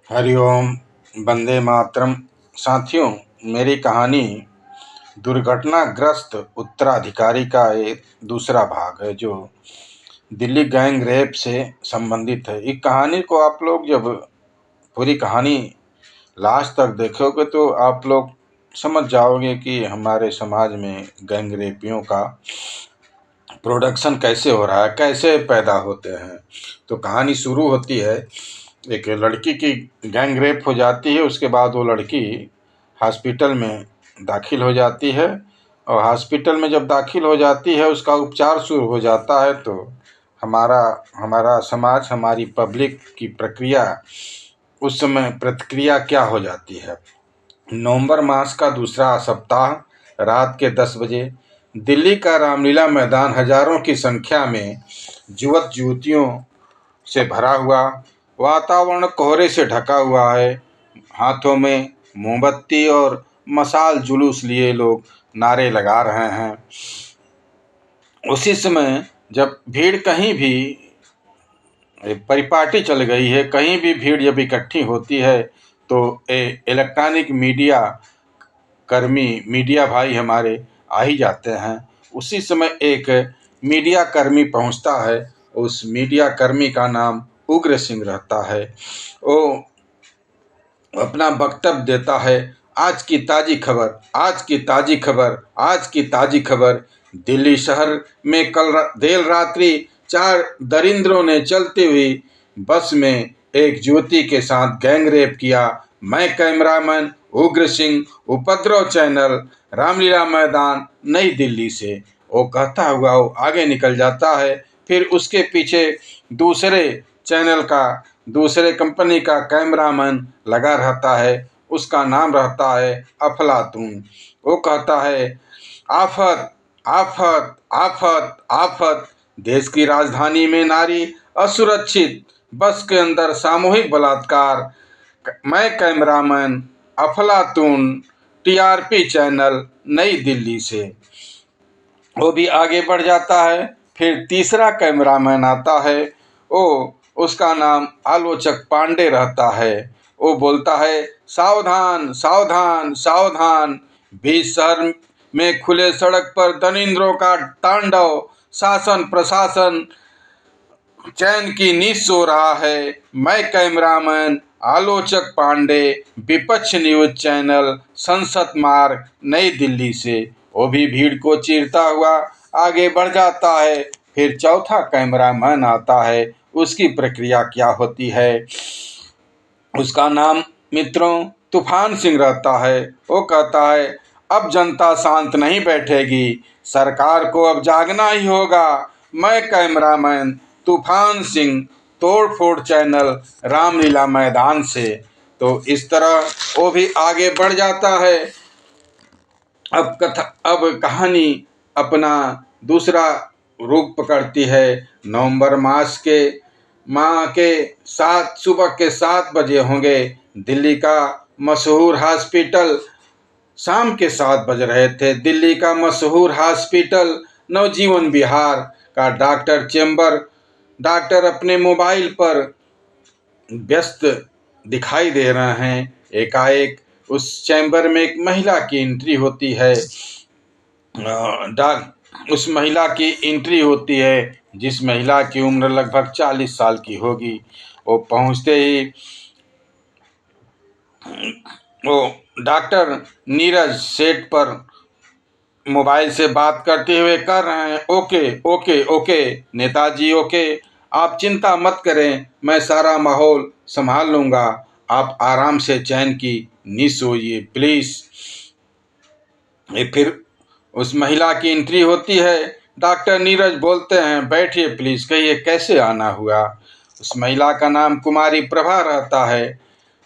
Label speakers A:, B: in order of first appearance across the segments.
A: हरिओम। वंदे मातरम। साथियों, मेरी कहानी दुर्घटनाग्रस्त उत्तराधिकारी का एक दूसरा भाग है जो दिल्ली गैंग रेप से संबंधित है। इस कहानी को आप लोग जब पूरी कहानी लास्ट तक देखोगे तो आप लोग समझ जाओगे कि हमारे समाज में गैंग रेपियों का प्रोडक्शन कैसे हो रहा है, कैसे पैदा होते हैं। तो कहानी शुरू होती है, एक लड़की की गैंग रेप हो जाती है। उसके बाद वो लड़की हॉस्पिटल में दाखिल हो जाती है और हॉस्पिटल में जब दाखिल हो जाती है, उसका उपचार शुरू हो जाता है। तो हमारा हमारा समाज, हमारी पब्लिक की प्रक्रिया, उस समय प्रतिक्रिया क्या हो जाती है। नवंबर मास का दूसरा सप्ताह, रात के 10 बजे दिल्ली का रामलीला मैदान हजारों की संख्या में युवक युवतियों से भरा हुआ। वातावरण कोहरे से ढका हुआ है। हाथों में मोमबत्ती और मशाल जुलूस लिए लोग नारे लगा रहे हैं। उसी समय जब भीड़ कहीं भी परिपाटी चल गई है, कहीं भी भीड़ जब इकट्ठी होती है तो इलेक्ट्रॉनिक मीडिया कर्मी, मीडिया भाई हमारे आ ही जाते हैं। उसी समय एक मीडिया कर्मी पहुंचता है। उस मीडिया कर्मी का नाम उग्र सिंह रहता है। वो अपना वक्तव्य देता है। आज की ताज़ी खबर, आज की ताज़ी खबर, आज की ताज़ी खबर। दिल्ली शहर में कल देर रात्रि 4 दरिंद्रों ने चलती हुई बस में एक युवती के साथ गैंग रेप किया। मैं कैमरामैन उग्र सिंह, उपद्रव चैनल, रामलीला मैदान, नई दिल्ली से। वो कहता हुआ वो आगे निकल जाता है। फिर उसके पीछे दूसरे चैनल का, दूसरे कंपनी का कैमरामैन लगा रहता है। उसका नाम रहता है अफलातून। वो कहता है, आफत, आफत, आफत, आफत। देश की राजधानी में नारी असुरक्षित, बस के अंदर सामूहिक बलात्कार। मैं कैमरामैन अफलातून, टीआरपी चैनल, नई दिल्ली से। वो भी आगे बढ़ जाता है। फिर तीसरा कैमरामैन आता है। वो उसका नाम आलोचक पांडे रहता है। वो बोलता है, सावधान, सावधान, सावधान। बीच शहर में खुले सड़क पर दरिंद्रों का तांडव। शासन प्रशासन चैन की नींद सो रहा है। मैं कैमरामैन आलोचक पांडे, विपक्ष न्यूज चैनल, संसद मार्ग, नई दिल्ली से। वो भी भीड़ को चीरता हुआ आगे बढ़ जाता है। फिर चौथा कैमरामैन आता है। उसकी प्रक्रिया क्या होती है, उसका नाम मित्रों तूफान सिंह रहता है। वो कहता है, अब जनता शांत नहीं बैठेगी, सरकार को अब जागना ही होगा। मैं कैमरामैन तूफान सिंह, तोड़ फोड़ चैनल, रामलीला मैदान से। तो इस तरह वो भी आगे बढ़ जाता है। अब कहानी अपना दूसरा रूप पकड़ती है। नवंबर माह के 7 सुबह के 7 बजे होंगे। दिल्ली का मशहूर हॉस्पिटल, शाम के 7 बज रहे थे। दिल्ली का मशहूर हॉस्पिटल नवजीवन विहार का डॉक्टर अपने मोबाइल पर व्यस्त दिखाई दे रहे हैं। एकाएक उस चैम्बर में एक महिला की एंट्री होती है। उस महिला की एंट्री होती है, जिस महिला की उम्र लगभग 40 साल की होगी। वो पहुंचते ही वो डॉक्टर नीरज सेट पर मोबाइल से बात करते हुए कर रहे हैं, okay okay okay Netaji, okay, आप चिंता मत करें, मैं सारा माहौल संभाल लूँगा। आप आराम से चैन की नींद सोइए प्लीज़। फिर उस महिला की एंट्री होती है। डॉक्टर नीरज बोलते हैं, बैठिए प्लीज़, कहिए कैसे आना हुआ। उस महिला का नाम कुमारी प्रभा रहता है।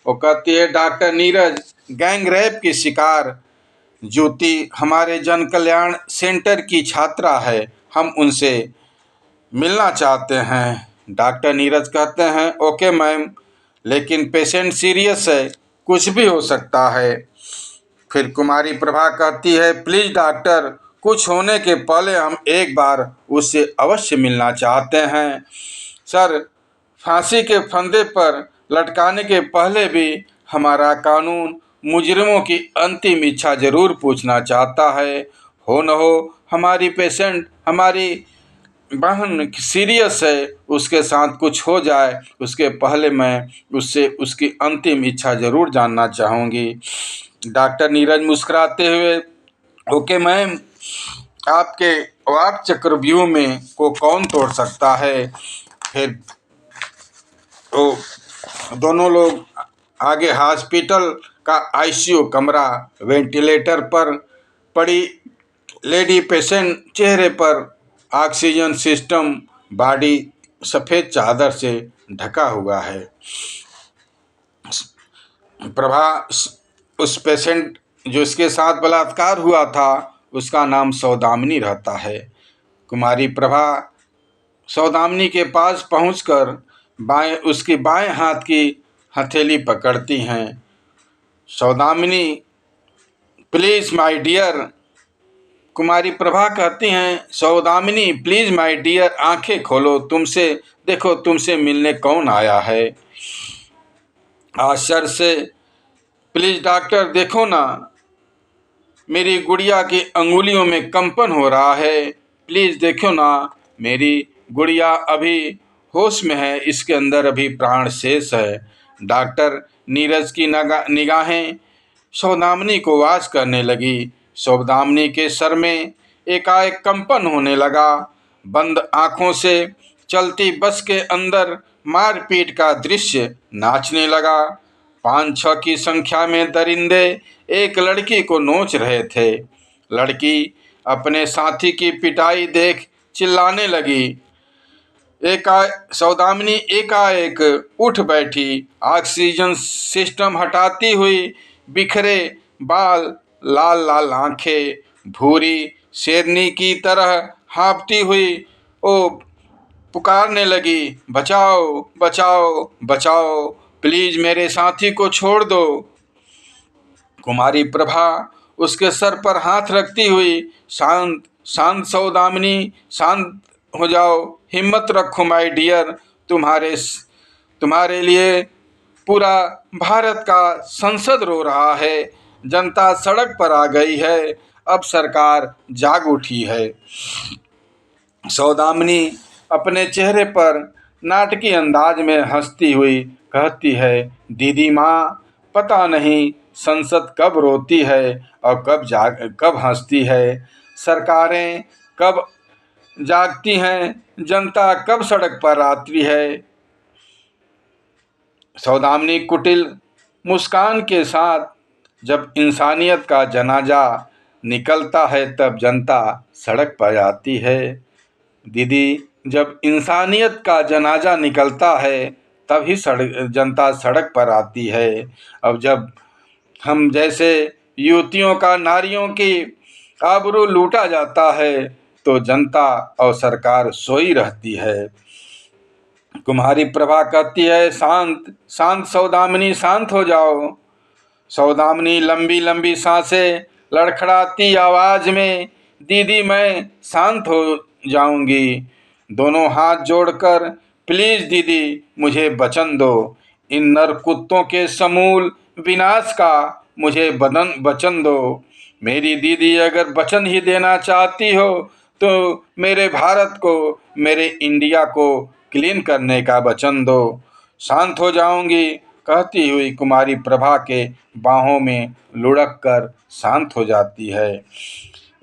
A: वो कहती है, डॉक्टर नीरज, गैंग रेप की शिकार ज्योति हमारे जन कल्याण सेंटर की छात्रा है, हम उनसे मिलना चाहते हैं। डॉक्टर नीरज कहते हैं, ओके मैम, लेकिन पेशेंट सीरियस है, कुछ भी हो सकता है। फिर कुमारी प्रभा कहती है, प्लीज़ डॉक्टर, कुछ होने के पहले हम एक बार उससे अवश्य मिलना चाहते हैं। सर, फांसी के फंदे पर लटकाने के पहले भी हमारा कानून मुजरिमों की अंतिम इच्छा जरूर पूछना चाहता है। हो न हो हमारी पेशेंट, हमारी बहन सीरियस है, उसके साथ कुछ हो जाए उसके पहले मैं उससे उसकी अंतिम इच्छा जरूर जानना चाहूँगी। डॉक्टर नीरज मुस्कुराते हुए, ओके मैम, आपके वाक चक्रव्यूह में को कौन तोड़ सकता है। फिर वो दोनों लोग आगे हॉस्पिटल का आईसीयू कमरा, वेंटिलेटर पर पड़ी लेडी पेशेंट, चेहरे पर ऑक्सीजन सिस्टम, बॉडी सफ़ेद चादर से ढका हुआ है। प्रभा, उस पेशेंट जो इसके साथ बलात्कार हुआ था उसका नाम सौदामिनी रहता है। कुमारी प्रभा सौदामिनी के पास पहुंचकर उसकी बाएं हाथ की हथेली पकड़ती हैं। Saudamini, please my dear. Kumari Prabha कहती हैं, सौदामिनी प्लीज़ माय डियर, आंखें खोलो, तुमसे देखो तुमसे मिलने कौन आया है। आश्चर्य से, प्लीज़ डॉक्टर देखो ना, मेरी गुड़िया की अंगुलियों में कंपन हो रहा है, प्लीज़ देखो ना, मेरी गुड़िया अभी होश में है, इसके अंदर अभी प्राण शेष है। डॉक्टर नीरज की निगाहें सौदामिनी को वाच करने लगी। सौदामिनी के सर में एकाएक कंपन होने लगा। बंद आंखों से चलती बस के अंदर मारपीट का दृश्य नाचने लगा। 5-6 की संख्या में दरिंदे एक लड़की को नोच रहे थे। लड़की अपने साथी की पिटाई देख चिल्लाने लगी। सौदामिनी एकाएक उठ बैठी, ऑक्सीजन सिस्टम हटाती हुई, बिखरे बाल, लाल लाल आंखें, भूरी शेरनी की तरह हाँफती हुई ओ पुकारने लगी, बचाओ बचाओ बचाओ, प्लीज मेरे साथी को छोड़ दो। कुमारी प्रभा उसके सर पर हाथ रखती हुई, शांत शांत सौदामिनी, शांत हो जाओ, हिम्मत रखो माय डियर, तुम्हारे लिए पूरा भारत का संसद रो रहा है, जनता सड़क पर आ गई है, अब सरकार जाग उठी है। सौदामिनी अपने चेहरे पर नाटकीय अंदाज में हंसती हुई कहती है, दीदी माँ, पता नहीं संसद कब रोती है और कब हंसती है, सरकारें कब जागती हैं, जनता कब सड़क पर आती है। सौदामिनी कुटिल मुस्कान के साथ, जब इंसानियत का जनाजा निकलता है तब जनता सड़क पर आती है। दीदी, जब इंसानियत का जनाजा निकलता है तभी जनता सड़क पर आती है। अब जब हम जैसे युवतियों का, नारियों की आबरू लूटा जाता है तो जनता और सरकार सोई रहती है। कुमारी प्रभा कहती है, शांत शांत सौदामिनी, शांत हो जाओ। सौदामिनी लंबी लंबी सांसें लड़खड़ाती आवाज में, दीदी मैं शांत हो जाऊंगी, दोनों हाथ जोड़कर, प्लीज दीदी मुझे वचन दो, इन नर कुत्तों के समूल विनाश का मुझे वचन दो। मेरी दीदी अगर वचन ही देना चाहती हो तो मेरे भारत को, मेरे इंडिया को क्लीन करने का वचन दो। शांत हो जाऊंगी कहती हुई कुमारी प्रभा के बाहों में लुढ़क कर शांत हो जाती है।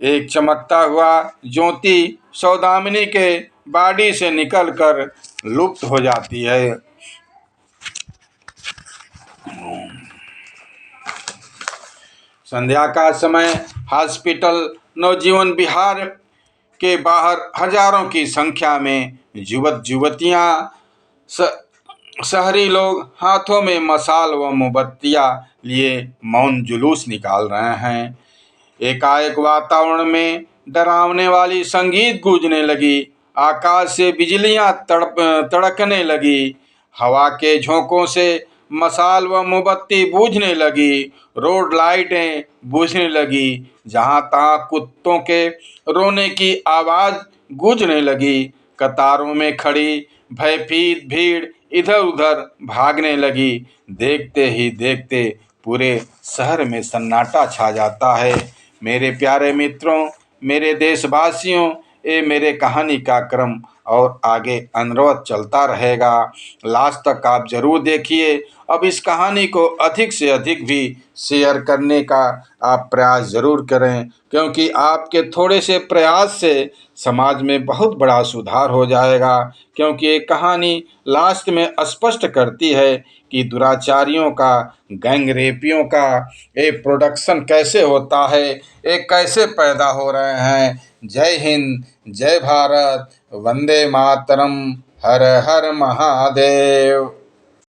A: एक चमकता हुआ ज्योति सौदामिनी के बॉडी से निकलकर लुप्त हो जाती है। संध्या का समय हॉस्पिटल नवजीवन विहार के बाहर हजारों की संख्या में युवतियां, शहरी लोग हाथों में मशाल व मोमबत्तियां लिए मौन जुलूस निकाल रहे हैं। एकाएक वातावरण में डरावने वाली संगीत गूंजने लगी। आकाश से बिजलियां तड़कने लगी। हवा के झोंकों से मशाल व मोमबत्ती बूझने लगी। रोड लाइटें बूझने लगी। जहां तहां कुत्तों के रोने की आवाज गूंजने लगी। कतारों में खड़ी भयभीत भीड़ इधर उधर भागने लगी। देखते ही देखते पूरे शहर में सन्नाटा छा जाता है। मेरे प्यारे मित्रों, मेरे देशवासियों, ये मेरे कहानी का क्रम और आगे अनवरत चलता रहेगा। लास्ट तक आप जरूर देखिए। अब इस कहानी को अधिक से अधिक भी शेयर करने का आप प्रयास जरूर करें, क्योंकि आपके थोड़े से प्रयास से समाज में बहुत बड़ा सुधार हो जाएगा। क्योंकि ये कहानी लास्ट में स्पष्ट करती है कि दुराचारियों का, गैंग रेपियों का ये प्रोडक्शन कैसे होता है, ये कैसे पैदा हो रहे हैं। जय हिंद, जय भारत, वंदे मातरम, हर हर महादेव।